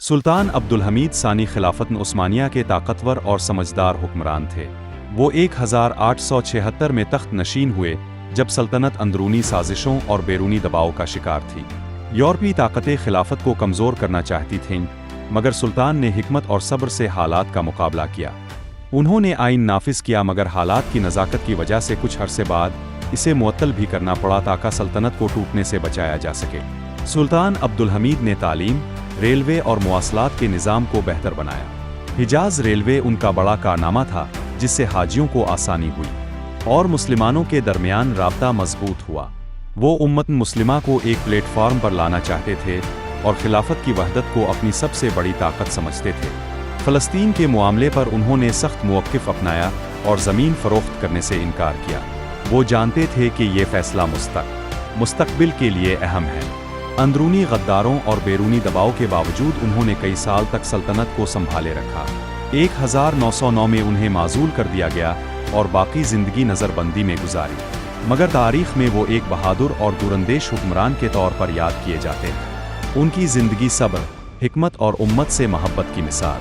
سلطان عبدالحمید ثانی خلافت عثمانیہ کے طاقتور اور سمجھدار حکمران تھے۔ وہ 1876 میں تخت نشین ہوئے جب سلطنت اندرونی سازشوں اور بیرونی دباؤ کا شکار تھی۔ یورپی طاقتیں خلافت کو کمزور کرنا چاہتی تھیں، مگر سلطان نے حکمت اور صبر سے حالات کا مقابلہ کیا۔ انہوں نے آئین نافذ کیا مگر حالات کی نزاکت کی وجہ سے کچھ عرصے بعد اسے معطل بھی کرنا پڑا تاکہ سلطنت کو ٹوٹنے سے بچایا جا سکے۔ سلطان عبدالحمید نے تعلیم، ریلوے اور مواصلات کے نظام کو بہتر بنایا۔ حجاز ریلوے ان کا بڑا کارنامہ تھا جس سے حاجیوں کو آسانی ہوئی اور مسلمانوں کے درمیان رابطہ مضبوط ہوا۔ وہ امت مسلمہ کو ایک پلیٹ فارم پر لانا چاہتے تھے اور خلافت کی وحدت کو اپنی سب سے بڑی طاقت سمجھتے تھے۔ فلسطین کے معاملے پر انہوں نے سخت موقف اپنایا اور زمین فروخت کرنے سے انکار کیا۔ وہ جانتے تھے کہ یہ فیصلہ مستقبل کے لیے اہم ہے۔ اندرونی غداروں اور بیرونی دباؤ کے باوجود انہوں نے کئی سال تک سلطنت کو سنبھالے رکھا۔ 1909 میں انہیں معزول کر دیا گیا اور باقی زندگی نظر بندی میں گزاری، مگر تاریخ میں وہ ایک بہادر اور دوراندیش حکمران کے طور پر یاد کیے جاتے ہیں۔ ان کی زندگی صبر، حکمت اور امت سے محبت کی مثال